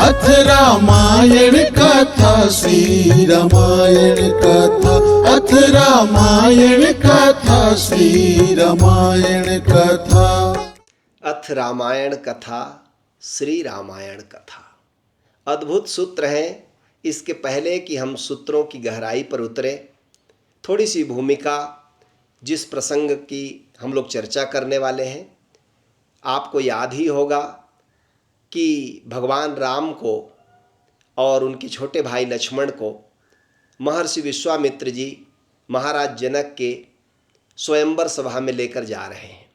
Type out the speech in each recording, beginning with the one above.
अथ रामायण कथा श्री रामायण कथा। अथ रामायण कथा श्री रामायण कथा। अथ रामायण कथा श्री रामायण कथा। अद्भुत सूत्र हैं। इसके पहले कि हम सूत्रों की गहराई पर उतरे, थोड़ी सी भूमिका जिस प्रसंग की हम लोग चर्चा करने वाले हैं, आपको याद ही होगा कि भगवान राम को और उनके छोटे भाई लक्ष्मण को महर्षि विश्वामित्र जी महाराज जनक के स्वयंवर सभा में लेकर जा रहे हैं।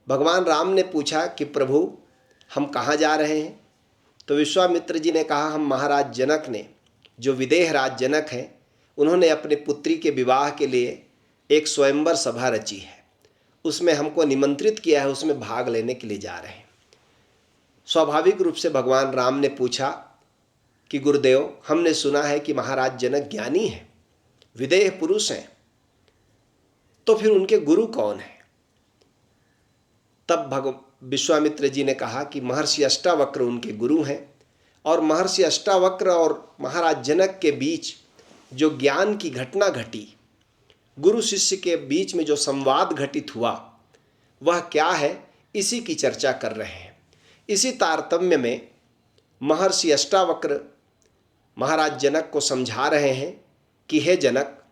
भगवान राम ने पूछा कि प्रभु हम कहाँ जा रहे हैं? तो विश्वामित्र जी ने कहा हम महाराज जनक ने, जो विदेह राज जनक हैं, उन्होंने अपने पुत्री के विवाह के लिए एक स्वयंवर सभा रची है, उसमें हमको निमंत्रित किया है, उसमें भाग लेने के लिए जा रहे हैं। स्वाभाविक रूप से भगवान राम ने पूछा कि गुरुदेव हमने सुना है कि महाराज जनक ज्ञानी हैं, विदेह पुरुष हैं, तो फिर उनके गुरु कौन हैं? तब विश्वामित्र जी ने कहा कि महर्षि अष्टावक्र उनके गुरु हैं, और महर्षि अष्टावक्र और महाराज जनक के बीच जो ज्ञान की घटना घटी, गुरु शिष्य के बीच में जो संवाद घटित हुआ, वह क्या है, इसी की चर्चा कर रहे हैं। इसी तारतम्य में महर्षि अष्टावक्र महाराज जनक को समझा रहे हैं कि हे जनक,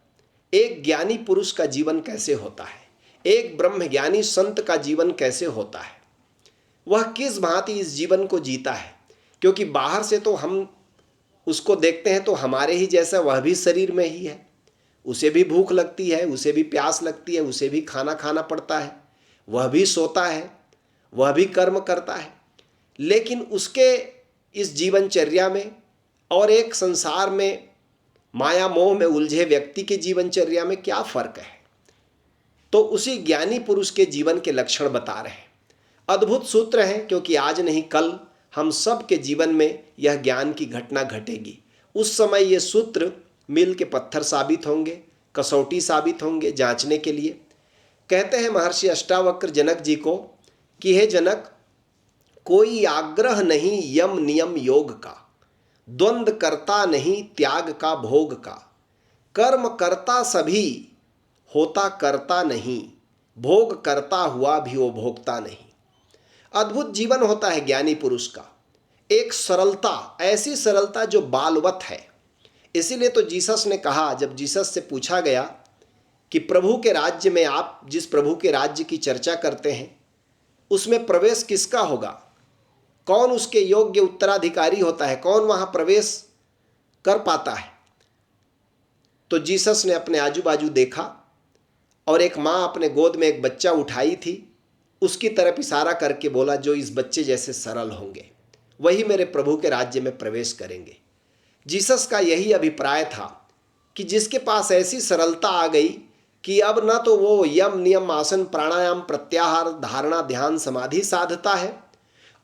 एक ज्ञानी पुरुष का जीवन कैसे होता है, एक ब्रह्मज्ञानी संत का जीवन कैसे होता है, वह किस भांति इस जीवन को जीता है। क्योंकि बाहर से तो हम उसको देखते हैं तो हमारे ही जैसा वह भी शरीर में ही है, उसे भी भूख लगती है, उसे भी प्यास लगती है, उसे भी खाना खाना पड़ता है, वह भी सोता है, वह भी कर्म करता है। लेकिन उसके इस जीवनचर्या में और एक संसार में माया मोह में उलझे व्यक्ति के जीवनचर्या में क्या फर्क है? तो उसी ज्ञानी पुरुष के जीवन के लक्षण बता रहे हैं। अद्भुत सूत्र हैं, क्योंकि आज नहीं कल हम सब के जीवन में यह ज्ञान की घटना घटेगी। उस समय ये सूत्र मील के पत्थर साबित होंगे, कसौटी साबित होंगे जांचने के लिए। कहते हैं महर्षि अष्टावक्र जनक जी को कि हे जनक, कोई आग्रह नहीं यम नियम योग का, द्वंद्व करता नहीं त्याग का भोग का, कर्म करता सभी होता करता नहीं, भोग करता हुआ भी वो भोगता नहीं। अद्भुत जीवन होता है ज्ञानी पुरुष का, एक सरलता, ऐसी सरलता जो बालवत है। इसीलिए तो जीसस ने कहा, जब जीसस से पूछा गया कि प्रभु के राज्य में, आप जिस प्रभु के राज्य की चर्चा करते हैं, उसमें प्रवेश किसका होगा, कौन उसके योग्य उत्तराधिकारी होता है, कौन वहां प्रवेश कर पाता है? तो जीसस ने अपने आजू बाजू देखा और एक माँ अपने गोद में एक बच्चा उठाई थी, उसकी तरफ इशारा करके बोला, जो इस बच्चे जैसे सरल होंगे वही मेरे प्रभु के राज्य में प्रवेश करेंगे। जीसस का यही अभिप्राय था कि जिसके पास ऐसी सरलता आ गई कि अब न तो वो यम नियम आसन प्राणायाम प्रत्याहार धारणा ध्यान समाधि साधता है,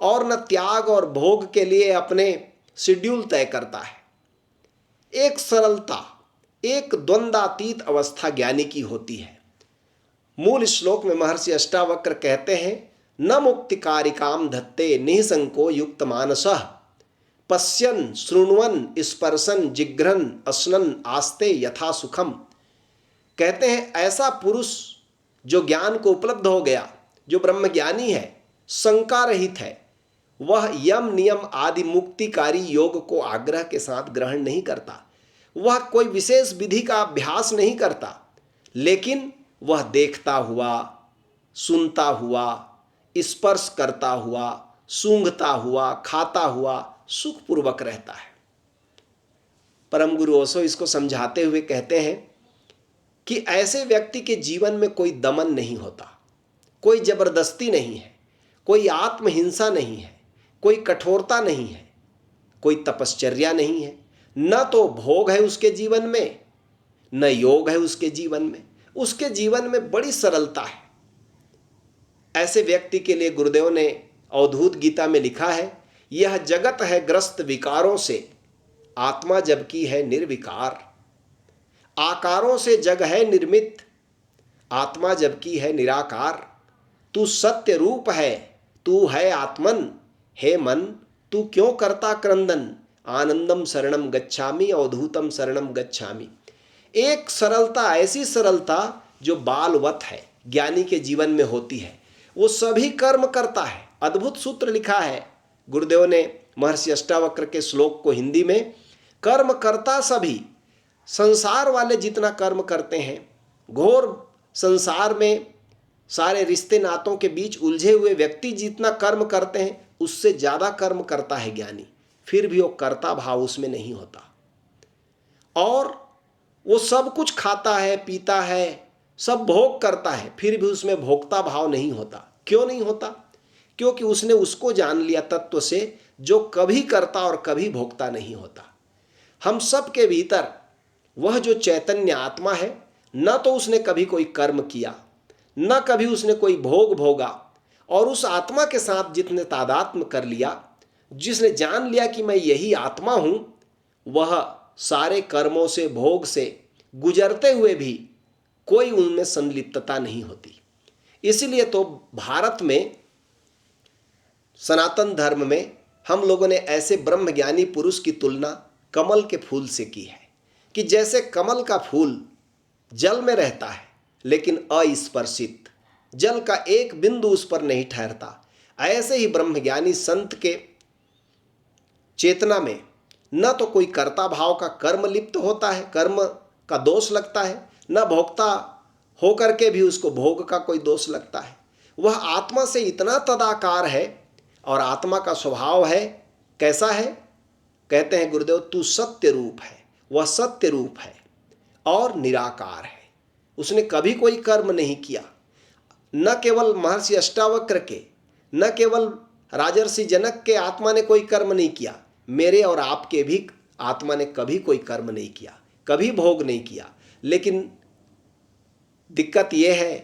और न त्याग और भोग के लिए अपने शेड्यूल तय करता है। एक सरलता, एक द्वंद्वातीत अवस्था ज्ञानी की होती है। मूल श्लोक में महर्षि अष्टावक्र कहते हैं, न मुक्तिकारिकाम धत्ते निःसंको युक्त मानसः, पश्यन शृण्वन स्पर्शन जिघ्रन अस्नन आस्ते यथा सुखम। कहते हैं ऐसा पुरुष जो ज्ञान को उपलब्ध हो गया, जो ब्रह्मज्ञानी है, शंका रहित है, वह यम नियम आदि मुक्तिकारी योग को आग्रह के साथ ग्रहण नहीं करता, वह कोई विशेष विधि का अभ्यास नहीं करता, लेकिन वह देखता हुआ, सुनता हुआ, स्पर्श करता हुआ, सूंघता हुआ, खाता हुआ सुखपूर्वक रहता है। परम गुरु ओशो इसको समझाते हुए कहते हैं कि ऐसे व्यक्ति के जीवन में कोई दमन नहीं होता, कोई जबरदस्ती नहीं है, कोई आत्महिंसा नहीं है, कोई कठोरता नहीं है, कोई तपश्चर्या नहीं है, न तो भोग है उसके जीवन में, न योग है उसके जीवन में। उसके जीवन में बड़ी सरलता है। ऐसे व्यक्ति के लिए गुरुदेव ने अवधूत गीता में लिखा है, यह जगत है ग्रस्त विकारों से, आत्मा जबकि है निर्विकार। आकारों से जग है निर्मित, आत्मा जबकि है निराकार। तू सत्य रूप है, तू है आत्मन, हे मन तू क्यों करता क्रंदन, आनंदम शरणम गच्छामि अवधूतम शरणम गच्छामि। एक सरलता, ऐसी सरलता जो बालवत है, ज्ञानी के जीवन में होती है। वो सभी कर्म करता है। अद्भुत सूत्र लिखा है गुरुदेव ने महर्षि अष्टावक्र के श्लोक को हिंदी में, कर्म करता सभी, संसार वाले जितना कर्म करते हैं, घोर संसार में सारे रिश्ते नातों के बीच उलझे हुए व्यक्ति जितना कर्म करते हैं, उससे ज़्यादा कर्म करता है ज्ञानी। फिर भी वो कर्ता भाव उसमें नहीं होता, और वो सब कुछ खाता है, पीता है, सब भोग करता है, फिर भी उसमें भोक्ता भाव नहीं होता। क्यों नहीं होता? क्योंकि उसने उसको जान लिया तत्व से, जो कभी करता और कभी भोक्ता नहीं होता। हम सब के भीतर वह जो चैतन्य आत्मा है, न तो उसने कभी कोई कर्म किया, न कभी उसने कोई भोग भोगा, और उस आत्मा के साथ जितने तादात्म्य कर लिया, जिसने जान लिया कि मैं यही आत्मा हूं, वह सारे कर्मों से, भोग से गुजरते हुए भी कोई उनमें संलिप्तता नहीं होती। इसलिए तो भारत में, सनातन धर्म में, हम लोगों ने ऐसे ब्रह्मज्ञानी पुरुष की तुलना कमल के फूल से की है कि जैसे कमल का फूल जल में रहता है लेकिन अस्पर्शित, जल का एक बिंदु उस पर नहीं ठहरता, ऐसे ही ब्रह्मज्ञानी संत के चेतना में न तो कोई कर्ता भाव का कर्म लिप्त होता है, कर्म का दोष लगता है, न भोक्ता होकर के भी उसको भोग का कोई दोष लगता है। वह आत्मा से इतना तदाकार है, और आत्मा का स्वभाव है कैसा है? कहते हैं गुरुदेव, तू सत्य रूप है। वह सत्य रूप है और निराकार है। उसने कभी कोई कर्म नहीं किया। न केवल महर्षि अष्टावक्र के, न केवल राजर्षि जनक के आत्मा ने कोई कर्म नहीं किया, मेरे और आपके भी आत्मा ने कभी कोई कर्म नहीं किया, कभी भोग नहीं किया। लेकिन दिक्कत यह है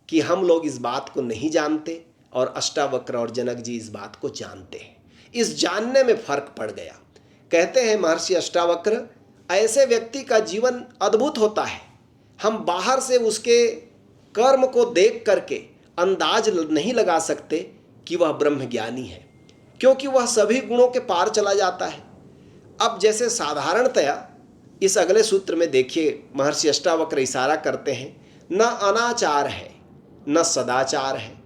कि हम लोग इस बात को नहीं जानते, और अष्टावक्र और जनक जी इस बात को जानते हैं। इस जानने में फर्क पड़ गया। कहते हैं महर्षि अष्टावक्र, ऐसे व्यक्ति का जीवन अद्भुत होता है। हम बाहर से उसके कर्म को देख करके अंदाज नहीं लगा सकते कि वह ब्रह्मज्ञानी है, क्योंकि वह सभी गुणों के पार चला जाता है। अब जैसे साधारणतया इस अगले सूत्र में देखिए, महर्षि अष्टावक्र इशारा करते हैं, न अनाचार है, न सदाचार है,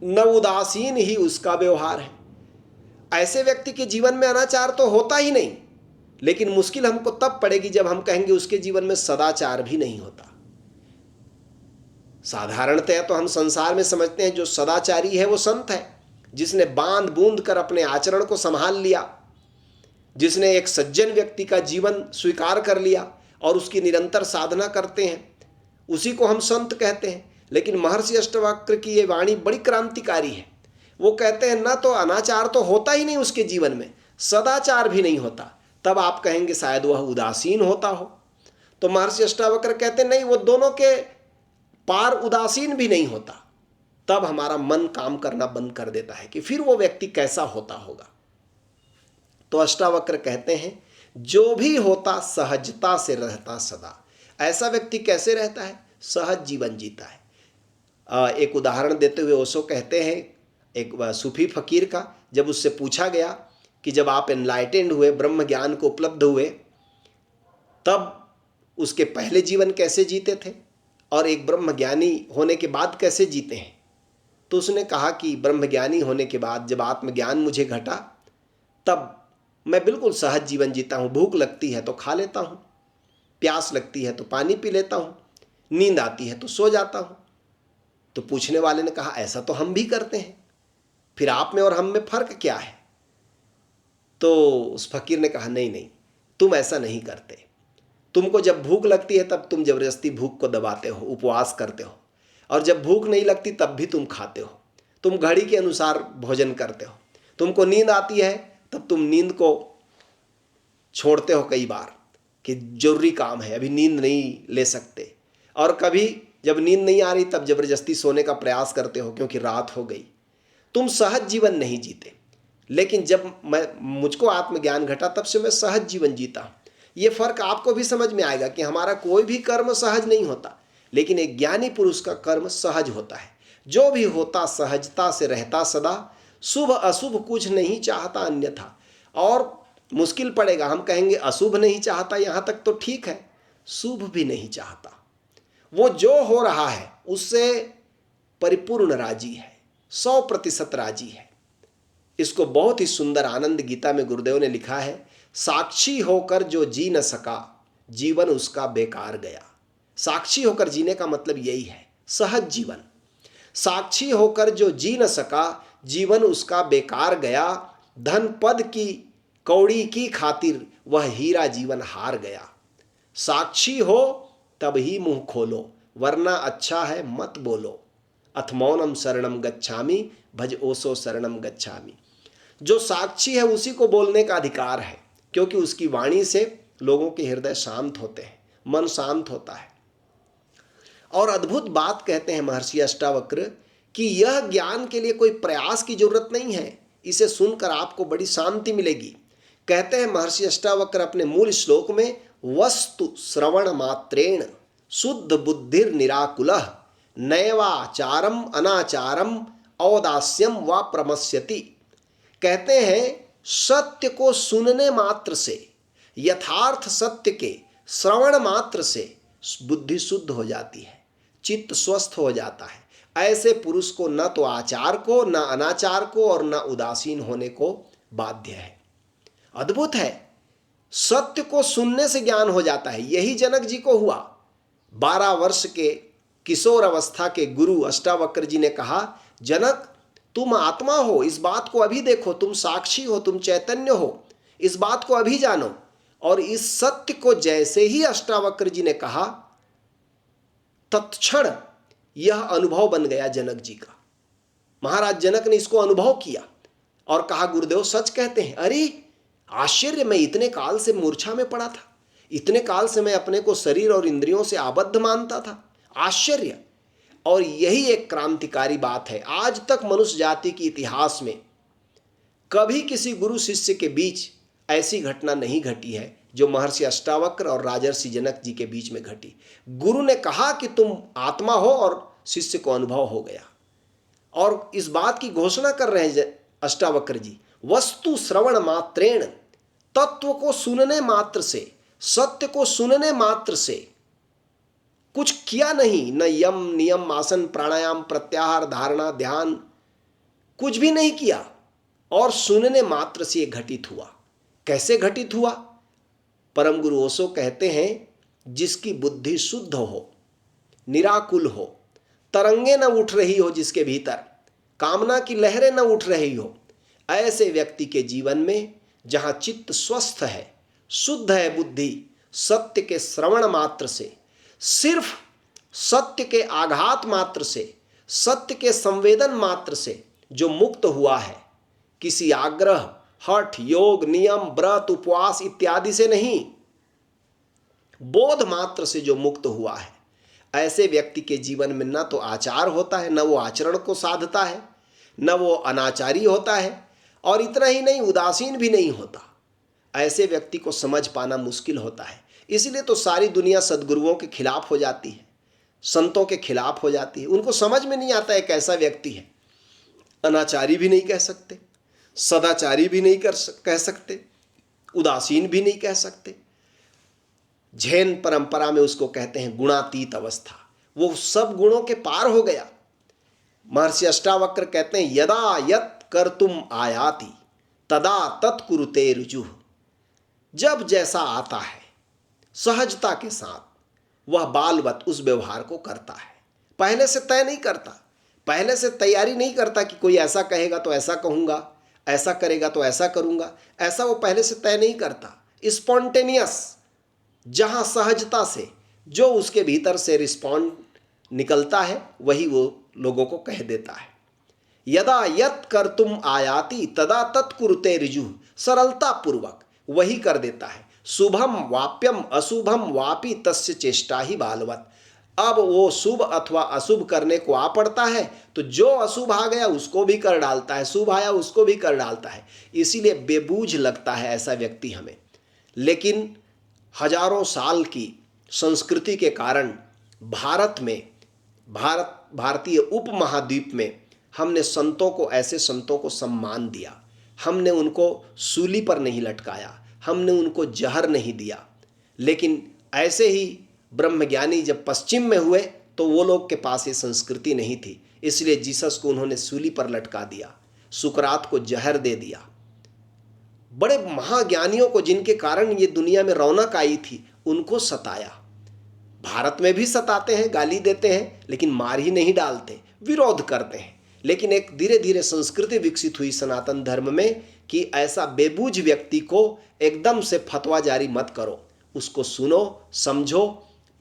न उदासीन ही उसका व्यवहार है। ऐसे व्यक्ति के जीवन में अनाचार तो होता ही नहीं, लेकिन मुश्किल हमको तब पड़ेगी जब हम कहेंगे उसके जीवन में सदाचार भी नहीं होता। साधारणतया तो हम संसार में समझते हैं जो सदाचारी है वो संत है, जिसने बांध बूंद कर अपने आचरण को संभाल लिया, जिसने एक सज्जन व्यक्ति का जीवन स्वीकार कर लिया और उसकी निरंतर साधना करते हैं, उसी को हम संत कहते हैं। लेकिन महर्षि अष्टावक्र की ये वाणी बड़ी क्रांतिकारी है। वो कहते हैं न तो अनाचार तो होता ही नहीं उसके जीवन में, सदाचार भी नहीं होता। तब आप कहेंगे शायद वह उदासीन होता हो, तो महर्षि अष्टावक्र कहते हैं नहीं, वो दोनों के पार उदासीन भी नहीं होता। तब हमारा मन काम करना बंद कर देता है कि फिर वो व्यक्ति कैसा होता होगा। तो अष्टावक्र कहते हैं जो भी होता सहजता से रहता सदा। ऐसा व्यक्ति कैसे रहता है? सहज जीवन जीता है। एक उदाहरण देते हुए ओशो कहते हैं एक सूफी फकीर का, जब उससे पूछा गया कि जब आप एनलाइटेंड हुए, ब्रह्म ज्ञान को उपलब्ध हुए, तब उसके पहले जीवन कैसे जीते थे और एक ब्रह्मज्ञानी होने के बाद कैसे जीते हैं, तो उसने कहा कि ब्रह्मज्ञानी होने के बाद जब आत्मज्ञान मुझे घटा, तब मैं बिल्कुल सहज जीवन जीता हूँ। भूख लगती है तो खा लेता हूँ, प्यास लगती है तो पानी पी लेता हूँ, नींद आती है तो सो जाता हूँ। तो पूछने वाले ने कहा ऐसा तो हम भी करते हैं, फिर आप में और हम में फ़र्क क्या है? तो उस फकीर ने कहा नहीं नहीं, तुम ऐसा नहीं करते। तुमको जब भूख लगती है तब तुम ज़बरदस्ती भूख को दबाते हो, उपवास करते हो, और जब भूख नहीं लगती तब भी तुम खाते हो। तुम घड़ी के अनुसार भोजन करते हो। तुमको नींद आती है तब तुम नींद को छोड़ते हो कई बार कि जरूरी काम है, अभी नींद नहीं ले सकते, और कभी जब नींद नहीं आ रही तब ज़बरदस्ती सोने का प्रयास करते हो क्योंकि रात हो गई। तुम सहज जीवन नहीं जीते। लेकिन जब मुझको आत्मज्ञान घटा तब से मैं सहज जीवन जीता हूँ। ये फ़र्क आपको भी समझ में आएगा कि हमारा कोई भी कर्म सहज नहीं होता, लेकिन एक ज्ञानी पुरुष का कर्म सहज होता है। जो भी होता सहजता से रहता सदा, शुभ अशुभ कुछ नहीं चाहता अन्यथा। और मुश्किल पड़ेगा, हम कहेंगे अशुभ नहीं चाहता, यहाँ तक तो ठीक है, शुभ भी नहीं चाहता। वो जो हो रहा है उससे परिपूर्ण राजी है, 100% राजी है। इसको बहुत ही सुंदर आनंद गीता में गुरुदेव ने लिखा है, साक्षी होकर जो जी न सका जीवन उसका बेकार गया। साक्षी होकर जीने का मतलब यही है, सहज जीवन। साक्षी होकर जो जी न सका जीवन उसका बेकार गया, धन पद की कौड़ी की खातिर वह हीरा जीवन हार गया। साक्षी हो तब ही मुंह खोलो, वरना अच्छा है मत बोलो। अथ मौनम शरणम गच्छामि भज ओसो शरणम गच्छामि। जो साक्षी है उसी को बोलने का अधिकार है, क्योंकि उसकी वाणी से लोगों के हृदय शांत होते हैं, मन शांत होता है। और अद्भुत बात कहते हैं महर्षि अष्टावक्र कि यह ज्ञान के लिए कोई प्रयास की जरूरत नहीं है, इसे सुनकर आपको बड़ी शांति मिलेगी। कहते हैं महर्षि अष्टावक्र अपने मूल श्लोक में, वस्तु श्रवण मात्रेण शुद्ध बुद्धिर निराकुलः नैवाचारम अनाचारम औदास्यम व प्रमस्यति। कहते हैं सत्य को सुनने मात्र से, यथार्थ सत्य के श्रवण मात्र से बुद्धि शुद्ध हो जाती है, चित्त स्वस्थ हो जाता है। ऐसे पुरुष को न तो आचार को, न अनाचार को और न उदासीन होने को बाध्य है। अद्भुत है, सत्य को सुनने से ज्ञान हो जाता है। यही जनक जी को हुआ। 12 वर्ष के किशोर अवस्था के गुरु अष्टावक्र जी ने कहा, जनक तुम आत्मा हो, इस बात को अभी देखो, तुम साक्षी हो, तुम चैतन्य हो, इस बात को अभी जानो। और इस सत्य को जैसे ही अष्टावक्र जी ने कहा, तत्क्षण यह अनुभव बन गया जनक जी का। महाराज जनक ने इसको अनुभव किया और कहा, गुरुदेव सच कहते हैं। अरे आश्चर्य, मैं इतने काल से मूर्छा में पड़ा था, इतने काल से मैं अपने को शरीर और इंद्रियों से आबद्ध मानता था। आश्चर्य। और यही एक क्रांतिकारी बात है। आज तक मनुष्य जाति के इतिहास में कभी किसी गुरु शिष्य के बीच ऐसी घटना नहीं घटी है जो महर्षि अष्टावक्र और राजर्षि जनक जी के बीच में घटी। गुरु ने कहा कि तुम आत्मा हो और शिष्य को अनुभव हो गया। और इस बात की घोषणा कर रहे हैं अष्टावक्र जी, वस्तु श्रवण मात्रेण, तत्व को सुनने मात्र से, सत्य को सुनने मात्र से, कुछ किया नहीं, न यम नियम आसन प्राणायाम प्रत्याहार धारणा ध्यान, कुछ भी नहीं किया, और सुनने मात्र से ये घटित हुआ। कैसे घटित हुआ? परम गुरु ओशो कहते हैं, जिसकी बुद्धि शुद्ध हो, निराकुल हो, तरंगे न उठ रही हो जिसके भीतर, कामना की लहरें न उठ रही हो, ऐसे व्यक्ति के जीवन में जहाँ चित्त स्वस्थ है, शुद्ध है बुद्धि, सत्य के श्रवण मात्र से, सिर्फ सत्य के आघात मात्र से, सत्य के संवेदन मात्र से जो मुक्त हुआ है, किसी आग्रह हठ योग नियम व्रत उपवास इत्यादि से नहीं, बोध मात्र से जो मुक्त हुआ है, ऐसे व्यक्ति के जीवन में न तो आचार होता है, न वो आचरण को साधता है, न वो अनाचारी होता है, और इतना ही नहीं, उदासीन भी नहीं होता। ऐसे व्यक्ति को समझ पाना मुश्किल होता है। इसलिए तो सारी दुनिया सद्गुरुओं के खिलाफ हो जाती है, संतों के खिलाफ हो जाती है। उनको समझ में नहीं आता एक ऐसा व्यक्ति है, अनाचारी भी नहीं कह सकते, सदाचारी भी नहीं कह सकते, उदासीन भी नहीं कह सकते। जैन परंपरा में उसको कहते हैं गुणातीत अवस्था, वो सब गुणों के पार हो गया। महर्षि अष्टावक्र कहते हैं, यदा यत कर्तुम आयाति तदा तत्कुरुते रुजुः। जब जैसा आता है सहजता के साथ वह बालवत उस व्यवहार को करता है। पहले से तय नहीं करता, पहले से तैयारी नहीं करता कि कोई ऐसा कहेगा तो ऐसा कहूँगा, ऐसा करेगा तो ऐसा करूँगा, ऐसा वो पहले से तय नहीं करता। स्पॉन्टेनियस, जहाँ सहजता से जो उसके भीतर से रिस्पॉन्ड निकलता है वही वो लोगों को कह देता है। यदा यत कर्तुम आयाति तदा तत्कुरुते ऋजुः, सरलता पूर्वक वही कर देता है। शुभम वाप्यम अशुभम वापि तस्य चेष्टा ही बालवत। अब वो शुभ अथवा अशुभ करने को आ पड़ता है तो जो अशुभ आ गया उसको भी कर डालता है, शुभ आया उसको भी कर डालता है। इसीलिए बेबूझ लगता है ऐसा व्यक्ति हमें। लेकिन हजारों साल की संस्कृति के कारण भारतीय उपमहाद्वीप में हमने संतों को, ऐसे संतों को सम्मान दिया, हमने उनको सूली पर नहीं लटकाया, हमने उनको जहर नहीं दिया। लेकिन ऐसे ही ब्रह्मज्ञानी जब पश्चिम में हुए तो वो लोग के पास ये संस्कृति नहीं थी, इसलिए जीसस को उन्होंने सूली पर लटका दिया, सुकरात को जहर दे दिया। बड़े महाज्ञानियों को, जिनके कारण ये दुनिया में रौनक आई थी, उनको सताया। भारत में भी सताते हैं, गाली देते हैं, लेकिन मार ही नहीं डालते, विरोध करते हैं। लेकिन एक धीरे धीरे संस्कृति विकसित हुई सनातन धर्म में कि ऐसा बेबूझ व्यक्ति को एकदम से फतवा जारी मत करो, उसको सुनो, समझो,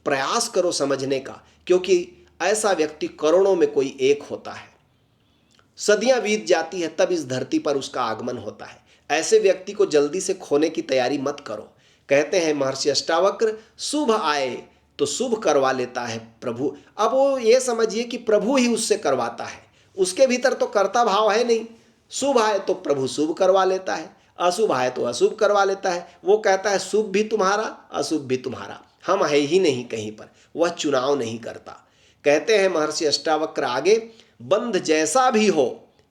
प्रयास करो समझने का, क्योंकि ऐसा व्यक्ति करोड़ों में कोई एक होता है। सदियां बीत जाती है तब इस धरती पर उसका आगमन होता है। ऐसे व्यक्ति को जल्दी से खोने की तैयारी मत करो। कहते हैं महर्षि अष्टावक्र, शुभ आए तो शुभ करवा लेता है प्रभु। अब वो ये समझिए कि प्रभु ही उससे करवाता है, उसके भीतर तो कर्ता भाव है नहीं। शुभ आए तो प्रभु शुभ करवा लेता है, अशुभ आए तो अशुभ करवा लेता है। वो कहता है शुभ भी तुम्हारा, अशुभ भी तुम्हारा, हम है ही नहीं कहीं पर। वह चुनाव नहीं करता। कहते हैं महर्षि अष्टावक्र आगे, बंध जैसा भी हो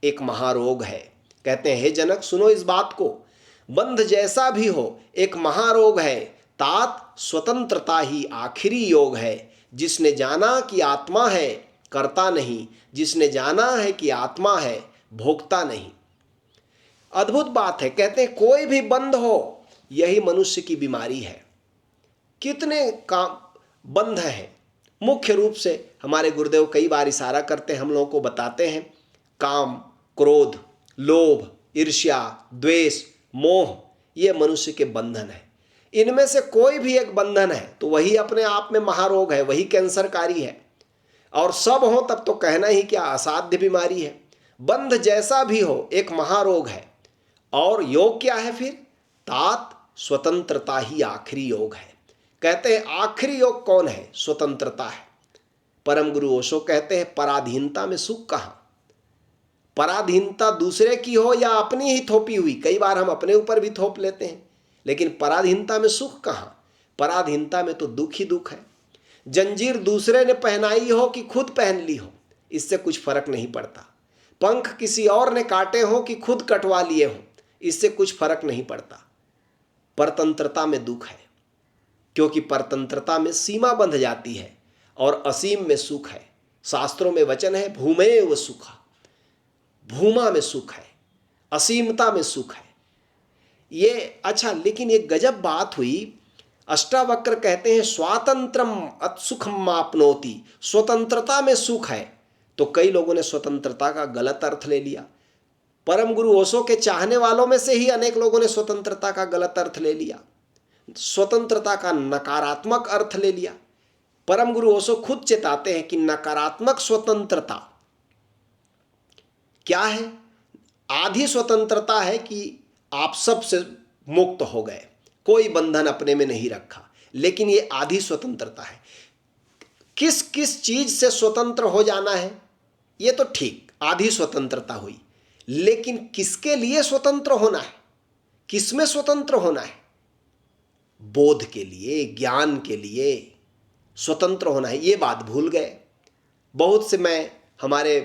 एक महारोग है। कहते हैं, हे जनक सुनो इस बात को, बंध जैसा भी हो एक महारोग है, तात स्वतंत्रता ही आखिरी योग है। जिसने जाना कि आत्मा है करता नहीं, जिसने जाना है कि आत्मा है भोगता नहीं। अद्भुत बात है। कहते हैं कोई भी बंध हो, यही मनुष्य की बीमारी है। कितने काम बंध हैं। मुख्य रूप से हमारे गुरुदेव कई बार इशारा करते हैं, हम लोगों को बताते हैं, काम, क्रोध, लोभ, ईर्ष्या, द्वेष, मोह, ये मनुष्य के बंधन है। इनमें से कोई भी एक बंधन है तो वही अपने आप में महारोग है, वही कैंसरकारी है। और सब हो तब तो कहना ही क्या, असाध्य बीमारी है। बंध जैसा भी हो एक महारोग है। और योग क्या है फिर? तात स्वतंत्रता ही आखिरी योग है। कहते हैं आखिरी योग कौन है? स्वतंत्रता है। परम गुरु ओशो कहते हैं, पराधीनता में सुख कहाँ? पराधीनता दूसरे की हो या अपनी ही थोपी हुई, कई बार हम अपने ऊपर भी थोप लेते हैं, लेकिन पराधीनता में सुख कहाँ? पराधीनता में तो दुख ही दुख है। जंजीर दूसरे ने पहनाई हो कि खुद पहन ली हो, इससे कुछ फर्क नहीं पड़ता। पंख किसी और ने काटे हो कि खुद कटवा लिए हो, इससे कुछ फर्क नहीं पड़ता। परतंत्रता में दुख है, क्योंकि परतंत्रता में सीमा बंध जाती है और असीम में सुख है। शास्त्रों में वचन है, भूमेव सुखा, भूमा में सुख है, असीमता में सुख है। ये अच्छा, लेकिन एक गजब बात हुई। अष्टावक्र कहते हैं स्वातंत्रम अत्सुखम आपनोति, स्वतंत्रता में सुख है। तो कई लोगों ने स्वतंत्रता का गलत अर्थ ले लिया। परम गुरु ओशो के चाहने वालों में से ही अनेक लोगों ने स्वतंत्रता का गलत अर्थ ले लिया, स्वतंत्रता का नकारात्मक अर्थ ले लिया। परम गुरु ओशो खुद चेताते हैं कि नकारात्मक स्वतंत्रता क्या है? आधी स्वतंत्रता है कि आप सबसे मुक्त हो गए, कोई बंधन अपने में नहीं रखा, लेकिन ये आधी स्वतंत्रता है। किस किस चीज से स्वतंत्र हो जाना है ये तो ठीक, आधी स्वतंत्रता हुई, लेकिन किसके लिए स्वतंत्र होना है? किसमें स्वतंत्र होना है? बोध के लिए, ज्ञान के लिए स्वतंत्र होना है, ये बात भूल गए। बहुत से मैं हमारे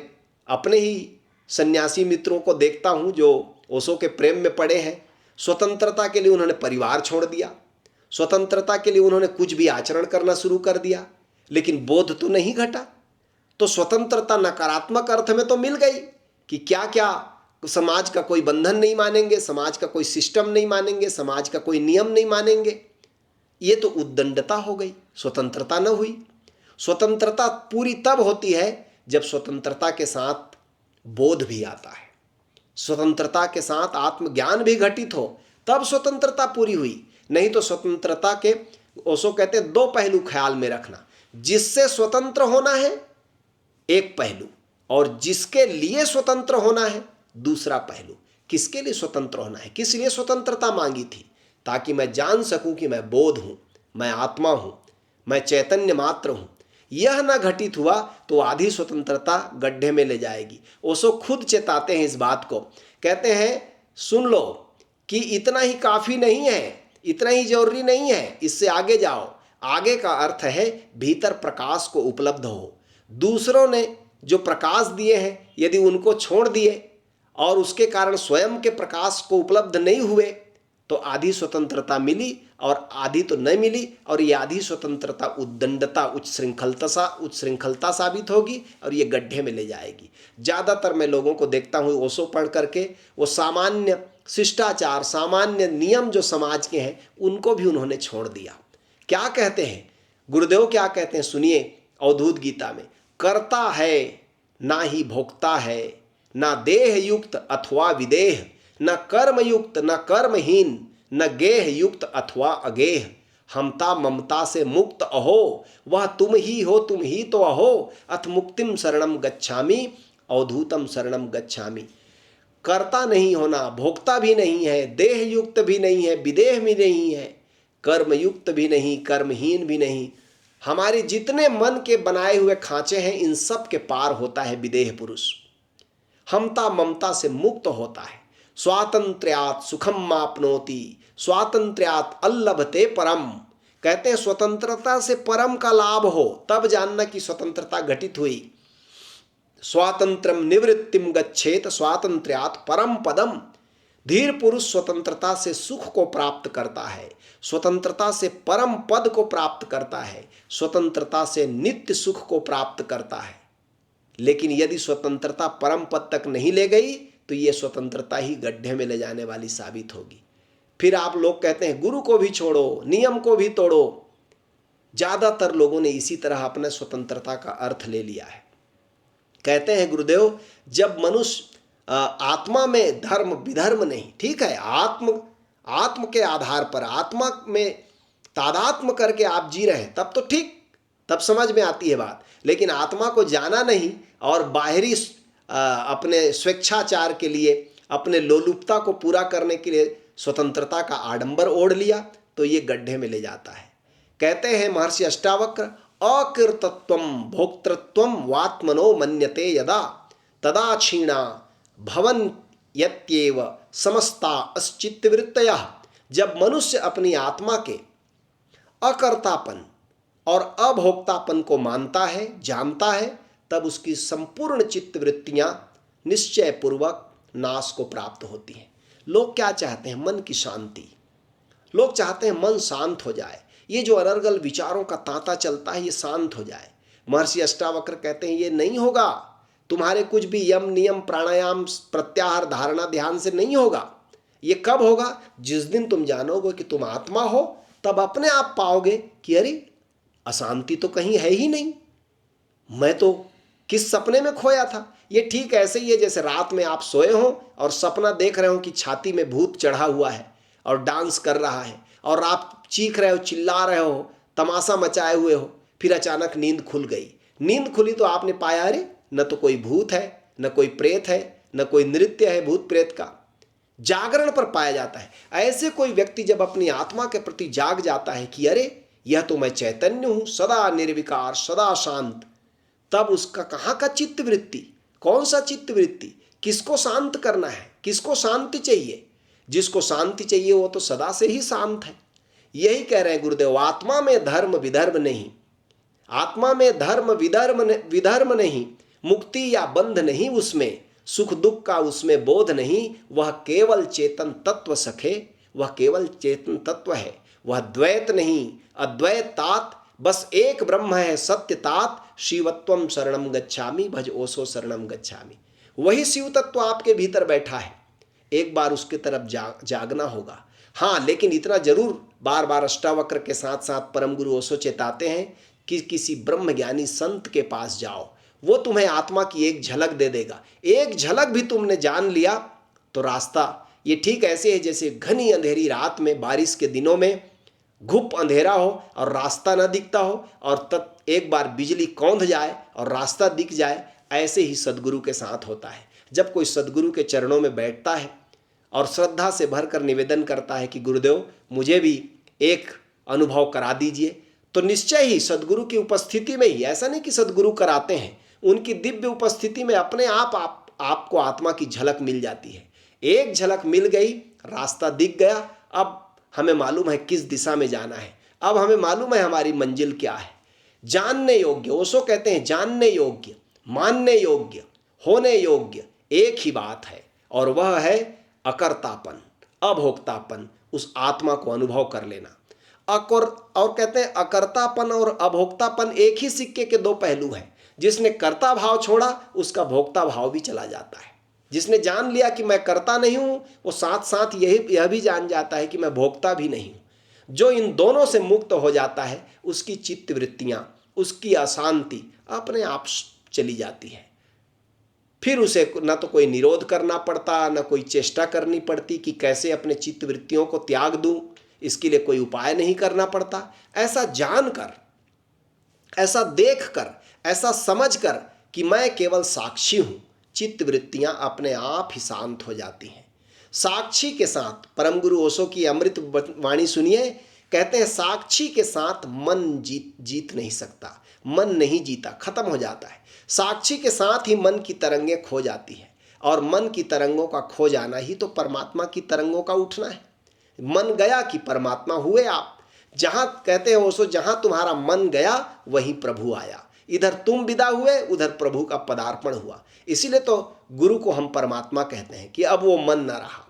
अपने ही सन्यासी मित्रों को देखता हूं जो ओशो के प्रेम में पड़े हैं। स्वतंत्रता के लिए उन्होंने परिवार छोड़ दिया, स्वतंत्रता के लिए उन्होंने कुछ भी आचरण करना शुरू कर दिया, लेकिन बोध तो नहीं घटा। तो स्वतंत्रता नकारात्मक अर्थ में तो मिल गई कि क्या क्या समाज का कोई बंधन नहीं मानेंगे, समाज का कोई सिस्टम नहीं मानेंगे, समाज का कोई नियम नहीं मानेंगे। ये तो उद्दंडता हो गई, स्वतंत्रता न हुई। स्वतंत्रता पूरी तब होती है जब स्वतंत्रता के साथ बोध भी आता है, स्वतंत्रता के साथ आत्मज्ञान भी घटित हो, तब स्वतंत्रता पूरी हुई। नहीं तो स्वतंत्रता के ओशो कहते हैं दो पहलू ख्याल में रखना, जिससे स्वतंत्र होना है एक पहलू, और जिसके लिए स्वतंत्र होना है दूसरा पहलू। किसके लिए स्वतंत्र होना है? किस लिए स्वतंत्रता मांगी थी? ताकि मैं जान सकूं कि मैं बोध हूं, मैं आत्मा हूं, मैं चैतन्य मात्र हूं। यह न घटित हुआ तो आधी स्वतंत्रता गड्ढे में ले जाएगी। ओशो खुद चेताते हैं इस बात को। कहते हैं सुन लो कि इतना ही काफ़ी नहीं है, इतना ही जरूरी नहीं है, इससे आगे जाओ। आगे का अर्थ है भीतर प्रकाश को उपलब्ध हो। दूसरों ने जो प्रकाश दिए हैं यदि उनको छोड़ दिए और उसके कारण स्वयं के प्रकाश को उपलब्ध नहीं हुए तो आधी स्वतंत्रता मिली और आधी तो नहीं मिली, और ये आधी स्वतंत्रता उद्दंडता, उच्छृंखलता साबित होगी और ये गड्ढे में ले जाएगी। ज़्यादातर मैं लोगों को देखता हूँ ओशो पढ़ करके वो सामान्य शिष्टाचार, सामान्य नियम जो समाज के हैं उनको भी उन्होंने छोड़ दिया। क्या कहते हैं गुरुदेव, क्या कहते हैं सुनिए अवधूत गीता में, करता है ना ही भोक्ता है, ना देह युक्त अथवा विदेह, न कर्म युक्त न कर्महीन, न गेह युक्त अथवा अगेह, हमता ममता से मुक्त अहो, वह तुम ही हो तुम ही तो अहो, अथ मुक्तिम शरणम गच्छामि, अवधूतम शरणम गच्छामि। कर्ता नहीं होना, भोक्ता भी नहीं है, देह युक्त भी नहीं है, विदेह भी नहीं है, कर्म युक्त भी नहीं, कर्महीन भी नहीं। हमारे जितने मन के बनाए हुए खांचे हैं इन सब के पार होता है विदेह पुरुष। हमता ममता से मुक्त होता है। स्वातंत्र्यात् सुखम मापनोति, स्वातंत्र्यात् अल्लभते परम। कहते हैं स्वतंत्रता से परम का लाभ हो तब जानना कि स्वतंत्रता घटित हुई। स्वातंत्रम निवृत्तिम गच्छेत स्वातंत्र्यात् परम पदम। धीर पुरुष स्वतंत्रता से सुख को प्राप्त करता है, स्वतंत्रता से परम पद को प्राप्त करता है, स्वतंत्रता से नित्य सुख को प्राप्त करता है। लेकिन यदि स्वतंत्रता परम पद तक नहीं ले गई तो ये स्वतंत्रता ही गड्ढे में ले जाने वाली साबित होगी। फिर आप लोग कहते हैं गुरु को भी छोड़ो, नियम को भी तोड़ो। ज़्यादातर लोगों ने इसी तरह अपने स्वतंत्रता का अर्थ ले लिया है। कहते हैं गुरुदेव, जब मनुष्य आत्मा में धर्म विधर्म नहीं, ठीक है, आत्म के आधार पर आत्मा में तादात्म्य करके आप जी रहे हैं तब तो ठीक, तब समझ में आती है बात। लेकिन आत्मा को जाना नहीं और बाहरी अपने स्वेच्छाचार के लिए, अपने लोलुपता को पूरा करने के लिए स्वतंत्रता का आडंबर ओढ़ लिया तो ये गड्ढे में ले जाता है। कहते हैं महर्षि अष्टावक्र, अकृतत्वम भोक्तृत्वम वात्मनो मन्यते यदा तदा क्षीणा भवन यत्येव समस्ता अस्चित्तवृत्तयः। जब मनुष्य अपनी आत्मा के अकर्तापन और अभोक्तापन को मानता है, जानता है, तब उसकी संपूर्ण चित्तवृत्तियां निश्चय पूर्वक नाश को प्राप्त होती हैं। लोग क्या चाहते हैं? मन की शांति। लोग चाहते हैं मन शांत हो जाए, ये जो अनर्गल विचारों का तांता चलता है ये शांत हो जाए। महर्षि अष्टावक्र कहते हैं ये नहीं होगा, तुम्हारे कुछ भी यम नियम प्राणायाम प्रत्याहार धारणा ध्यान से नहीं होगा। ये कब होगा? जिस दिन तुम जानोगे कि तुम आत्मा हो, तब अपने आप पाओगे कि अरे अशांति तो कहीं है ही नहीं, मैं तो किस सपने में खोया था। ये ठीक ऐसे ही है जैसे रात में आप सोए हो और सपना देख रहे हो कि छाती में भूत चढ़ा हुआ है और डांस कर रहा है और आप चीख रहे हो, चिल्ला रहे हो, तमाशा मचाए हुए हो, फिर अचानक नींद खुल गई। नींद खुली तो आपने पाया अरे न तो कोई भूत है, न कोई प्रेत है, न कोई नृत्य है भूत प्रेत का। जागरण पर पाया जाता है। ऐसे कोई व्यक्ति जब अपनी आत्मा के प्रति जाग जाता है कि अरे यह तो मैं चैतन्य हूं, सदा निर्विकार, सदा शांत, तब उसका कहाँ का चित्तवृत्ति, कौन सा चित्तवृत्ति, किसको शांत करना है, किसको शांति चाहिए? जिसको शांति चाहिए वो तो सदा से ही शांत है। यही कह रहे हैं गुरुदेव, आत्मा में धर्म विधर्म नहीं, आत्मा में धर्म विधर्म नहीं, मुक्ति या बंध नहीं उसमें, सुख दुख का उसमें बोध नहीं, वह केवल चेतन तत्व सखे, वह केवल चेतन तत्व है, वह द्वैत नहीं, अद्वैत तात, बस एक ब्रह्म है सत्य तात, शिवत्वम शरणम गच्छामि, भज ओशो शरणम गच्छामि। वही शिव तत्व आपके भीतर बैठा है, एक बार उसके तरफ जागना होगा। हाँ, लेकिन इतना जरूर बार बार अष्टावक्र के साथ साथ परम गुरु ओशो चेताते हैं कि किसी ब्रह्म ज्ञानी संत के पास जाओ, वो तुम्हें आत्मा की एक झलक दे देगा। एक झलक भी तुमने जान लिया तो रास्ता, ये ठीक ऐसे है जैसे घनी अंधेरी रात में, बारिश के दिनों में घुप अंधेरा हो और रास्ता न दिखता हो और तब एक बार बिजली कौंध जाए और रास्ता दिख जाए, ऐसे ही सदगुरु के साथ होता है। जब कोई सदगुरु के चरणों में बैठता है और श्रद्धा से भरकर निवेदन करता है कि गुरुदेव मुझे भी एक अनुभव करा दीजिए, तो निश्चय ही सदगुरु की उपस्थिति में ही, ऐसा नहीं कि सदगुरु कराते हैं, उनकी दिव्य उपस्थिति में अपने आपको आत्मा की झलक मिल जाती है। एक झलक मिल गई, रास्ता दिख गया, अब हमें मालूम है किस दिशा में जाना है, अब हमें मालूम है हमारी मंजिल क्या है। जानने योग्य, ओशो कहते हैं जानने योग्य, मानने योग्य, होने योग्य एक ही बात है, और वह है अकर्तापन, अभोक्तापन, उस आत्मा को अनुभव कर लेना। और कहते हैं अकर्तापन और अभोक्तापन एक ही सिक्के के दो पहलू हैं। जिसने कर्ता भाव छोड़ा उसका भोक्ता भाव भी चला जाता है। जिसने जान लिया कि मैं कर्ता नहीं हूं, वो साथ साथ यह भी जान जाता है कि मैं भोक्ता भी नहीं हूं। जो इन दोनों से मुक्त हो जाता है उसकी चित्त वृत्तियां, उसकी अशांति अपने आप चली जाती है। फिर उसे न तो कोई निरोध करना पड़ता, न कोई चेष्टा करनी पड़ती कि कैसे अपने चित्त वृत्तियों को त्याग दूं, इसके लिए कोई उपाय नहीं करना पड़ता। ऐसा जानकर, ऐसा देखकर, ऐसा समझकर कि मैं केवल साक्षी हूं, चित्त वृत्तियां अपने आप ही शांत हो जाती हैं। साक्षी के साथ, परम गुरु ओशो की अमृत वाणी सुनिए, कहते हैं साक्षी के साथ मन जीत नहीं सकता, मन नहीं जीता, खत्म हो जाता है। साक्षी के साथ ही मन की तरंगें खो जाती है, और मन की तरंगों का खो जाना ही तो परमात्मा की तरंगों का उठना है। मन गया कि परमात्मा हुए आप। जहां कहते हैं ओशो, जहां तुम्हारा मन गया वहीं प्रभु आया। इधर तुम विदा हुए, उधर प्रभु का पदार्पण हुआ। इसीलिए तो गुरु को हम परमात्मा कहते हैं कि अब वो मन न रहा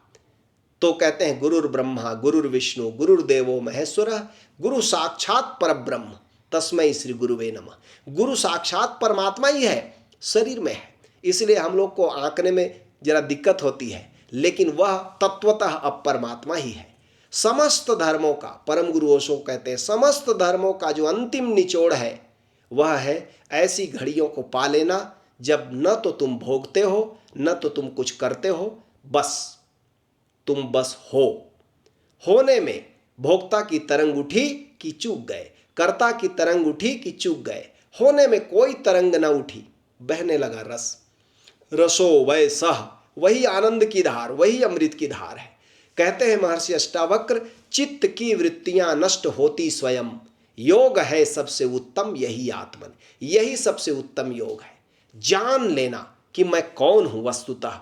तो कहते हैं गुरुर् ब्रह्मा गुरुर्विष्णु गुरुर्देवो महेश्वरः गुरु साक्षात परब्रह्म तस्मै श्री गुरुवे नमः। गुरु साक्षात परमात्मा ही है, शरीर में है, इसलिए हम लोग को आंकने में जरा दिक्कत होती है, लेकिन वह तत्वतः अब परमात्मा ही है। समस्त धर्मों का, परम गुरु ओशो कहते हैं, समस्त धर्मों का जो अंतिम निचोड़ है वह है ऐसी घड़ियों को पा लेना जब न तो तुम भोगते हो, न तो तुम कुछ करते हो, तुम बस हो। होने में भोक्ता की तरंग उठी कि चूक गए, कर्ता की तरंग उठी कि चूक गए। होने में कोई तरंग न उठी, बहने लगा रस। रसो वै सह, वही आनंद की धार, वही अमृत की धार है। कहते हैं महर्षि अष्टावक्र, चित्त की वृत्तियां नष्ट होती स्वयं, योग है सबसे उत्तम यही आत्मन। यही सबसे उत्तम योग है, जान लेना कि मैं कौन हूं वस्तुतः।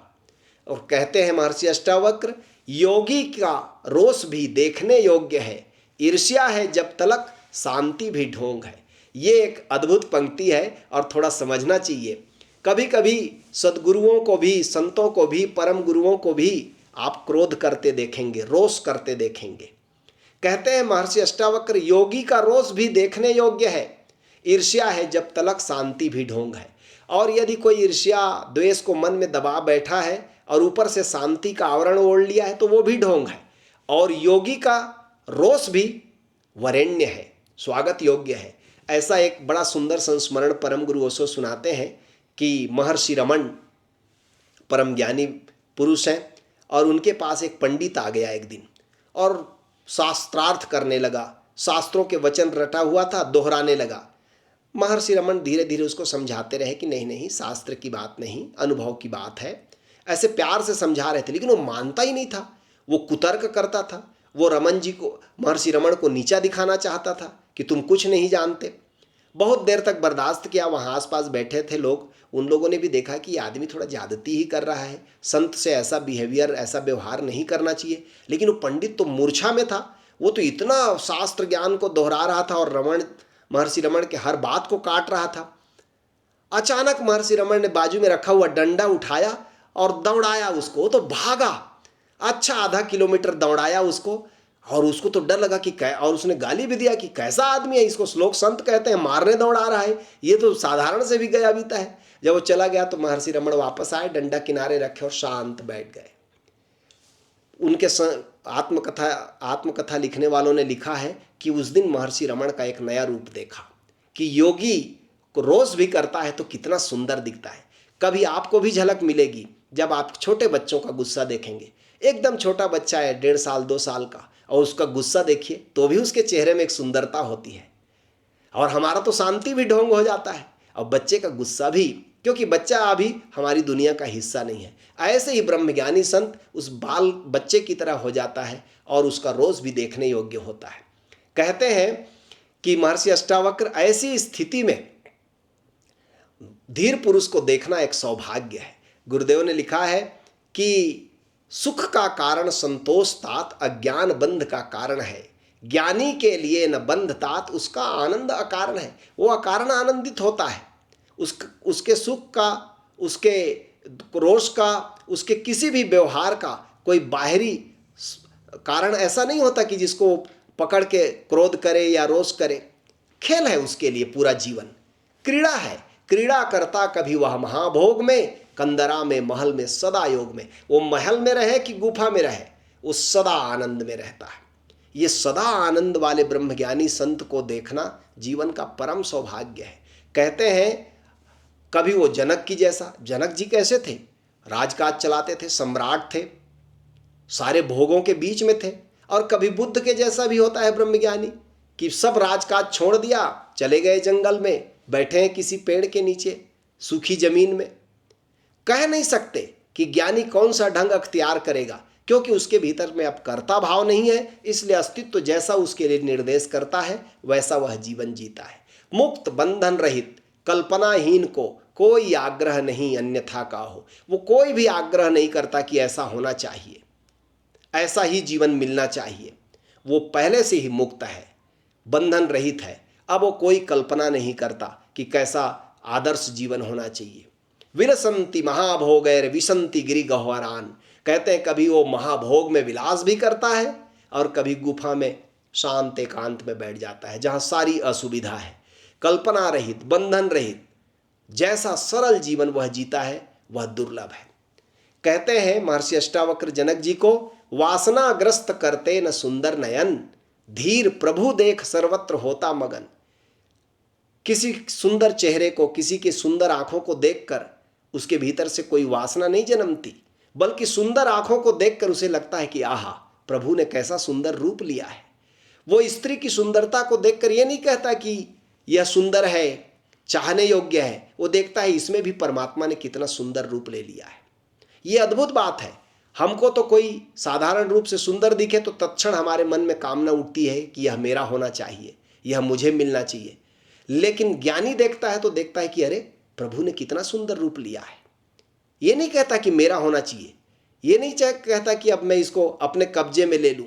और कहते हैं महर्षि अष्टावक्र, योगी का रोष भी देखने योग्य है, ईर्ष्या है जब तलक शांति भी ढोंग है। ये एक अद्भुत पंक्ति है और थोड़ा समझना चाहिए। कभी कभी सद्गुरुओं को भी, संतों को भी, परम गुरुओं को भी आप क्रोध करते देखेंगे, रोष करते देखेंगे। कहते हैं महर्षि अष्टावक्र, योगी का रोष भी देखने योग्य है, ईर्ष्या है जब तलक शांति भी ढोंग है। और यदि कोई ईर्ष्या द्वेष को मन में दबा बैठा है और ऊपर से शांति का आवरण ओढ़ लिया है तो वो भी ढोंग है। और योगी का रोष भी वरेण्य है, स्वागत योग्य है। ऐसा एक बड़ा सुंदर संस्मरण परम गुरु ओशो सुनाते हैं कि महर्षि रमन परम ज्ञानी पुरुष हैं और उनके पास एक पंडित आ गया एक दिन और शास्त्रार्थ करने लगा। शास्त्रों के वचन रटा हुआ था, दोहराने लगा। महर्षि रमन धीरे धीरे उसको समझाते रहे कि नहीं नहीं, शास्त्र की बात नहीं, अनुभव की बात है। ऐसे प्यार से समझा रहे थे, लेकिन वो मानता ही नहीं था। वो कुतर्क करता था। वो रमन जी को, महर्षि रमन को नीचा दिखाना चाहता था कि तुम कुछ नहीं जानते। बहुत देर तक बर्दाश्त किया। वहाँ आसपास बैठे थे लोग, उन लोगों ने भी देखा कि आदमी थोड़ा ज़्यादती ही कर रहा है, संत से ऐसा बिहेवियर, ऐसा व्यवहार नहीं करना चाहिए। लेकिन वो पंडित तो मूर्छा में था। वो तो इतना शास्त्र ज्ञान को दोहरा रहा था और महर्षि रमन के हर बात को काट रहा था। अचानक महर्षि रमन ने बाजू में रखा हुआ डंडा उठाया और दौड़ाया उसको। तो भागा, अच्छा आधा किलोमीटर दौड़ाया उसको। और उसको तो डर लगा कि और उसने गाली भी दिया कि कैसा आदमी है, इसको श्लोक संत कहते हैं, मारने दौड़ा रहा है, ये तो साधारण से भी गया बीता है। जब वो चला गया तो महर्षि रमन वापस आए, डंडा किनारे रखे और शांत बैठ गए। उनके आत्मकथा लिखने वालों ने लिखा है कि उस दिन महर्षि रमन का एक नया रूप देखा कि योगी को रोष भी करता है तो कितना सुंदर दिखता है। कभी आपको भी झलक मिलेगी जब आप छोटे बच्चों का गुस्सा देखेंगे। एकदम छोटा बच्चा है, 1.5 साल 2 साल का, और उसका गुस्सा देखिए तो भी उसके चेहरे में एक सुंदरता होती है। और हमारा तो शांति भी ढोंग हो जाता है, और बच्चे का गुस्सा भी, क्योंकि बच्चा अभी हमारी दुनिया का हिस्सा नहीं है। ऐसे ही ब्रह्मज्ञानी संत उस बाल बच्चे की तरह हो जाता है और उसका रोष भी देखने योग्य होता है। कहते हैं कि महर्षि अष्टावक्र, ऐसी स्थिति में धीर पुरुष को देखना एक सौभाग्य है। गुरुदेव ने लिखा है कि सुख का कारण संतोष तात अज्ञान बंध का कारण है। ज्ञानी के लिए न बंध तात, उसका आनंद अकारण है। वो अकारण आनंदित होता है, उसके सुख का, उसके रोष का, उसके किसी भी व्यवहार का कोई बाहरी कारण ऐसा नहीं होता कि जिसको पकड़ के क्रोध करे या रोष करे। खेल है उसके लिए पूरा जीवन, क्रीड़ा है। क्रीड़ा करता कभी वह महाभोग में, कंदरा में महल में सदा योग में। वो महल में रहे कि गुफा में रहे, वो सदा आनंद में रहता है। ये सदा आनंद वाले ब्रह्मज्ञानी संत को देखना जीवन का परम सौभाग्य है। कहते हैं कभी वो जनक की जैसा, जनक जी कैसे थे? राजकाज चलाते थे, सम्राट थे, सारे भोगों के बीच में थे। और कभी बुद्ध के जैसा भी होता है ब्रह्मज्ञानी कि सब राजकाज छोड़ दिया, चले गए जंगल में, बैठे हैं किसी पेड़ के नीचे सूखी जमीन में। कह नहीं सकते कि ज्ञानी कौन सा ढंग अख्तियार करेगा, क्योंकि उसके भीतर में अब कर्ता भाव नहीं है, इसलिए अस्तित्व जैसा उसके लिए निर्देश करता है वैसा वह जीवन जीता है। मुक्त बंधन रहित कल्पनाहीन को कोई आग्रह नहीं अन्यथा का हो। वो कोई भी आग्रह नहीं करता कि ऐसा होना चाहिए, ऐसा ही जीवन मिलना चाहिए। वो पहले से ही मुक्त है, बंधन रहित है। अब वो कोई कल्पना नहीं करता कि कैसा आदर्श जीवन होना चाहिए। विरसंति महाभोगैर विसंति गिरि गह्वरान। कहते हैं कभी वो महाभोग में विलास भी करता है और कभी गुफा में शांत एकांत में बैठ जाता है जहाँ सारी असुविधा है। कल्पना रहित, बंधन रहित जैसा सरल जीवन वह जीता है वह दुर्लभ है। कहते हैं महर्षि अष्टावक्र जनक जी को, वासनाग्रस्त करते न सुंदर नयन, धीर प्रभु देख सर्वत्र होता मगन। किसी सुंदर चेहरे को, किसी की सुंदर आंखों को देखकर उसके भीतर से कोई वासना नहीं जन्मती, बल्कि सुंदर आंखों को देखकर उसे लगता है कि आहा, प्रभु ने कैसा सुंदर रूप लिया है। वो स्त्री की सुंदरता को देखकर ये नहीं कहता कि यह सुंदर है, चाहने योग्य है। वो देखता है इसमें भी परमात्मा ने कितना सुंदर रूप ले लिया है। ये अद्भुत बात है। हमको तो कोई साधारण रूप से सुंदर दिखे तो तत्क्षण हमारे मन में कामना उठती है कि यह मेरा होना चाहिए, यह मुझे मिलना चाहिए। लेकिन ज्ञानी देखता है तो देखता है कि अरे, प्रभु ने कितना सुंदर रूप लिया है। ये नहीं कहता कि मेरा होना चाहिए, ये नहीं कहता कि अब मैं इसको अपने कब्जे में ले लूं।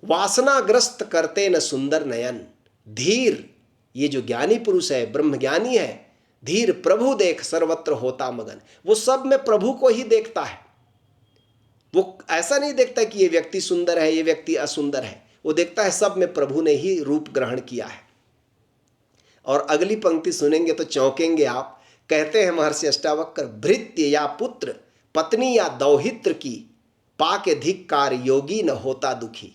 वासनाग्रस्त करते न सुंदर नयन, धीर, ये जो ज्ञानी पुरुष है, ब्रह्मज्ञानी है, धीर प्रभु देख सर्वत्र होता मगन। वो सब में प्रभु को ही देखता है। वो ऐसा नहीं देखता कि ये व्यक्ति सुंदर है, ये व्यक्ति असुंदर है। वो देखता है सब में प्रभु ने ही रूप ग्रहण किया है। और अगली पंक्ति सुनेंगे तो चौंकेंगे आप। कहते हैं महर्षि अष्टावक्र, भृत्य या पुत्र, पत्नी या दौहित्र की, पाके धिक्कार योगी न होता दुखी।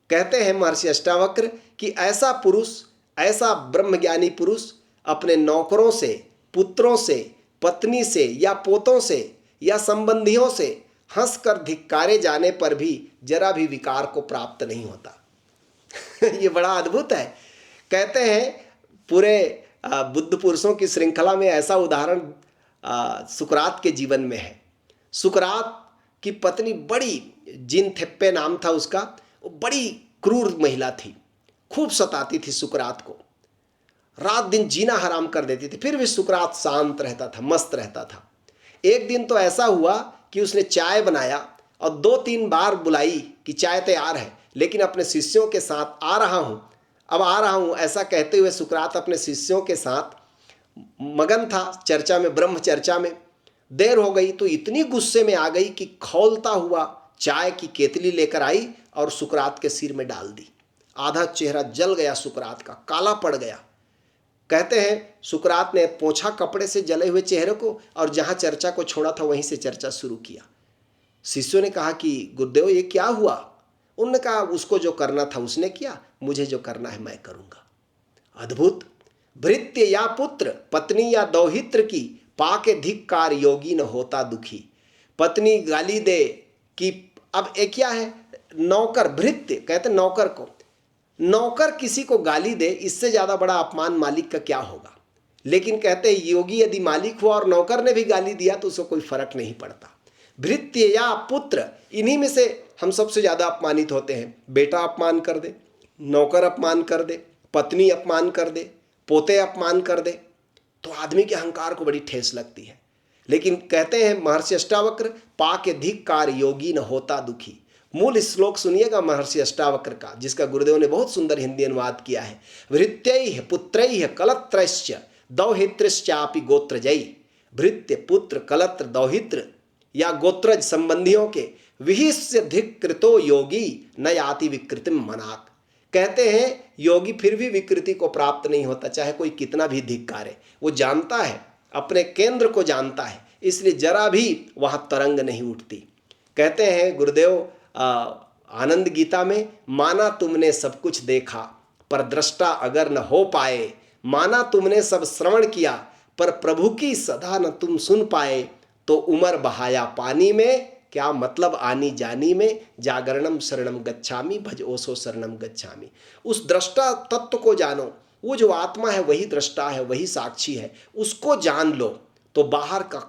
कहते हैं महर्षि अष्टावक्र कि ऐसा पुरुष, ऐसा ब्रह्मज्ञानी पुरुष अपने नौकरों से, पुत्रों से, पत्नी से या पोतों से या संबंधियों से हंसकर धिक्कारे जाने पर भी जरा भी विकार को प्राप्त नहीं होता। ये बड़ा अद्भुत है। कहते हैं पूरे बुद्ध पुरुषों की श्रृंखला में ऐसा उदाहरण सुकरात के जीवन में है। सुकरात की पत्नी बड़ी, जिनथेप्पे नाम था उसका, वो बड़ी क्रूर महिला थी, खूब सताती थी सुकरात को, रात दिन जीना हराम कर देती थी। फिर भी सुकरात शांत रहता था, मस्त रहता था। एक दिन तो ऐसा हुआ कि उसने चाय बनाया और 2-3 बार बुलाई कि चाय तैयार है, लेकिन अपने शिष्यों के साथ आ रहा हूँ, अब आ रहा हूँ, ऐसा कहते हुए सुकरात अपने शिष्यों के साथ मगन था चर्चा में, ब्रह्म चर्चा में। देर हो गई तो इतनी गुस्से में आ गई कि खौलता हुआ चाय की केतली लेकर आई और सुकरात के सिर में डाल दी। आधा चेहरा जल गया सुकरात का, काला पड़ गया। कहते हैं सुकरात ने पोंछा कपड़े से जले हुए चेहरे को और जहाँ चर्चा को छोड़ा था वहीं से चर्चा शुरू किया। शिष्यों ने कहा कि गुरुदेव ये क्या हुआ? उन्होंने कहा उसको जो करना था उसने किया, मुझे जो करना है मैं करूँगा। अद्भुत। भृत्य या पुत्र, पत्नी या दौहित्र की, पाके धिक्कार योगी न होता दुखी। पत्नी गाली दे कि अब एक क्या है, नौकर, भृत्य कहते नौकर को, नौकर किसी को गाली दे, इससे ज़्यादा बड़ा अपमान मालिक का क्या होगा। लेकिन कहते हैं योगी यदि मालिक हुआ और नौकर ने भी गाली दिया तो उसको कोई फर्क नहीं पड़ता। भृत्य या पुत्र, इन्हीं में से हम सबसे ज़्यादा अपमानित होते हैं। बेटा अपमान कर दे, नौकर अपमान कर दे, पत्नी अपमान कर दे, पोते अपमान कर दे, तो आदमी के अहंकार को बड़ी ठेस लगती है। लेकिन कहते हैं महर्षि अष्टावक्र, पाके धिक्कार योगी न होता दुखी। मूल श्लोक सुनिएगा महर्षि अष्टावक्र का, जिसका गुरुदेव ने बहुत सुंदर हिंदी अनुवाद किया है। भृत्यैः पुत्रैः कलत्रैश्च दौहित्रश्चापि गोत्रजयी, भृत्य पुत्र कलत्र दौहित्र या गोत्रज संबंधियों के विहिष्य धिकृतो योगी न याति विकृतिम मनाक। कहते हैं योगी फिर भी विकृति को प्राप्त नहीं होता, चाहे कोई कितना भी धिक्कारे। वो जानता है, अपने केंद्र को जानता है, इसलिए जरा भी वहां तरंग नहीं उठती। कहते हैं गुरुदेव आनंद गीता में, माना तुमने सब कुछ देखा पर दृष्टा अगर न हो पाए, माना तुमने सब श्रवण किया पर प्रभु की सदा न तुम सुन पाए, तो उमर बहाया पानी में, क्या मतलब आनी जानी में, जागरणम शरणम गच्छामि भज ओसो शरणम गच्छामि। उस दृष्टा तत्व को जानो, वो जो आत्मा है वही दृष्टा है, वही साक्षी है, उसको जान लो तो बाहर की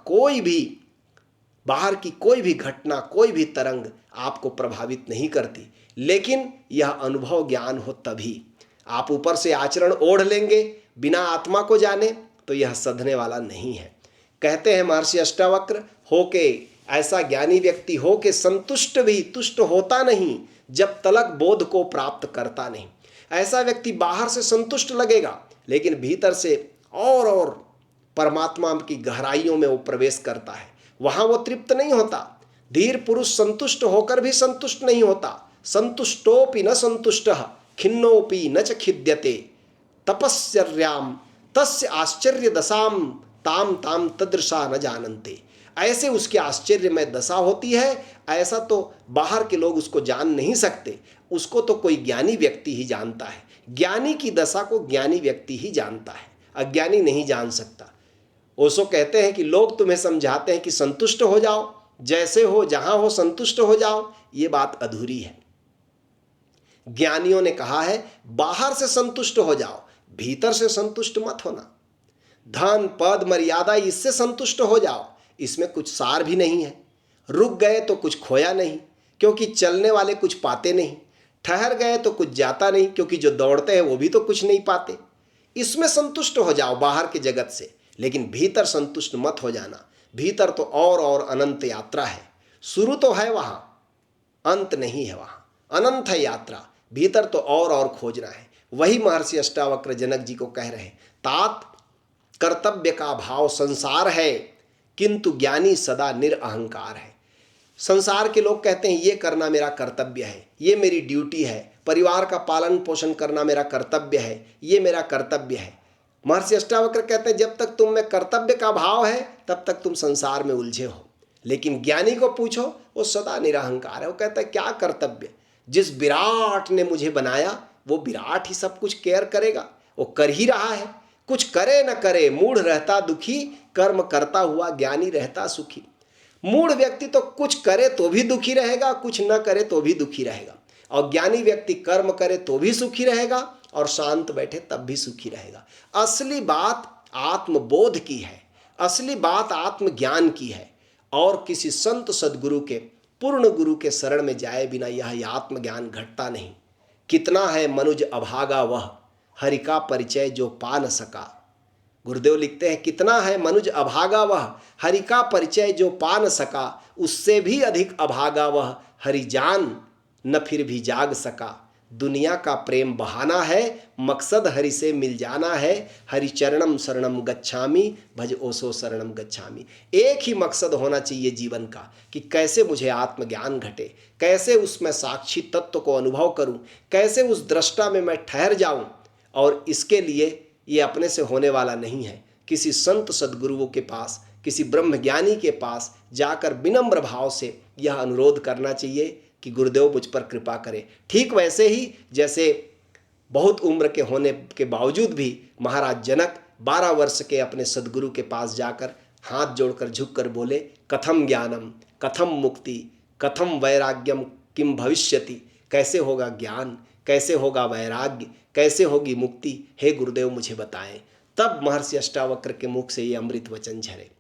कोई भी घटना, कोई भी तरंग आपको प्रभावित नहीं करती। लेकिन यह अनुभव ज्ञान हो तभी। आप ऊपर से आचरण ओढ़ लेंगे बिना आत्मा को जाने तो यह सधने वाला नहीं है। कहते हैं महर्षि अष्टावक्र, होके ऐसा ज्ञानी व्यक्ति हो के संतुष्ट भी तुष्ट होता नहीं जब तलक बोध को प्राप्त करता नहीं। ऐसा व्यक्ति बाहर से संतुष्ट लगेगा लेकिन भीतर से और परमात्मा की गहराइयों में वो प्रवेश करता है, वहां वो तृप्त नहीं होता। धीर पुरुष संतुष्ट होकर भी संतुष्ट नहीं होता। संतुष्टोपि न संतुष्टः खिन्नोपि न च खिद्यते, तपस्यर्याम तस्य आश्चर्य दशाम ताम ताम तदृशा न जानन्ते। ऐसे उसकी आश्चर्यमय दशा होती है, ऐसा तो बाहर के लोग उसको जान नहीं सकते, उसको तो कोई ज्ञानी व्यक्ति ही जानता है। ज्ञानी की दशा को ज्ञानी व्यक्ति ही जानता है, अज्ञानी नहीं जान सकता। ओशो कहते हैं कि लोग तुम्हें समझाते हैं कि संतुष्ट हो जाओ, जैसे हो जहां हो संतुष्ट हो जाओ, ये बात अधूरी है। ज्ञानियों ने कहा है बाहर से संतुष्ट हो जाओ, भीतर से संतुष्ट मत होना। धन पद मर्यादा इससे संतुष्ट हो जाओ, इसमें कुछ सार भी नहीं है। रुक गए तो कुछ खोया नहीं, क्योंकि चलने वाले कुछ पाते नहीं। ठहर गए तो कुछ जाता नहीं, क्योंकि जो दौड़ते हैं वो भी तो कुछ नहीं पाते। इसमें संतुष्ट हो जाओ बाहर के जगत से, लेकिन भीतर संतुष्ट मत हो जाना। भीतर तो और अनंत यात्रा है। शुरू तो है वहां, अंत नहीं है वहां, अनंत है यात्रा। भीतर तो और खोजना है। वही महर्षि अष्टावक्र जनक जी को कह रहे हैं, तात कर्तव्य का भाव संसार है किंतु ज्ञानी सदा निरअहंकार है। संसार के लोग कहते हैं ये करना मेरा कर्तव्य है, ये मेरी ड्यूटी है, परिवार का पालन पोषण करना मेरा कर्तव्य है, ये मेरा कर्तव्य है। महर्षि अष्टावक्र कहते हैं जब तक तुम में कर्तव्य का भाव है तब तक तुम संसार में उलझे हो। लेकिन ज्ञानी को पूछो, वो सदा निरअहंकार है। वो कहता है क्या कर्तव्य, जिस विराट ने मुझे बनाया वो विराट ही सब कुछ केयर करेगा, वो कर ही रहा है। कुछ करे न करे मूढ़ रहता दुखी, कर्म करता हुआ ज्ञानी रहता सुखी। मूढ़ व्यक्ति तो कुछ करे तो भी दुखी रहेगा, कुछ न करे तो भी दुखी रहेगा, और ज्ञानी व्यक्ति कर्म करे तो भी सुखी रहेगा और शांत बैठे तब भी सुखी रहेगा। असली बात आत्मबोध की है, असली बात आत्मज्ञान की है, और किसी संत सद्गुरु के पूर्ण गुरु के शरण में जाए बिना यह आत्मज्ञान घटता नहीं। कितना है मनुज अभागा वह, हरि का परिचय जो पा न सका। गुरुदेव लिखते हैं कितना है मनुज अभागा वह, हरि का परिचय जो पा न सका। उससे भी अधिक अभागा वह, हरि जान न फिर भी जाग सका। दुनिया का प्रेम बहाना है, मकसद हरि से मिल जाना है। हरि चरणम शरणम गच्छामि भज ओसो शरणम गच्छामि। एक ही मकसद होना चाहिए जीवन का कि कैसे मुझे आत्मज्ञान घटे, कैसे उसमें साक्षी तत्व को अनुभव करूं, कैसे उस दृष्टा में मैं ठहर जाऊं। और इसके लिए ये अपने से होने वाला नहीं है। किसी संत सद्गुरुओं के पास, किसी ब्रह्मज्ञानी के पास जाकर विनम्र भाव से यह अनुरोध करना चाहिए कि गुरुदेव मुझ पर कृपा करें। ठीक वैसे ही जैसे बहुत उम्र के होने के बावजूद भी महाराज जनक 12 वर्ष के अपने सद्गुरु के पास जाकर हाथ जोड़कर झुककर बोले, कथम ज्ञानम कथम मुक्ति कथम वैराग्यम किम भविष्यति। कैसे होगा ज्ञान, कैसे होगा वैराग्य, कैसे होगी मुक्ति, हे गुरुदेव मुझे बताएं। तब महर्षि अष्टावक्र के मुख से ये अमृत वचन झरे।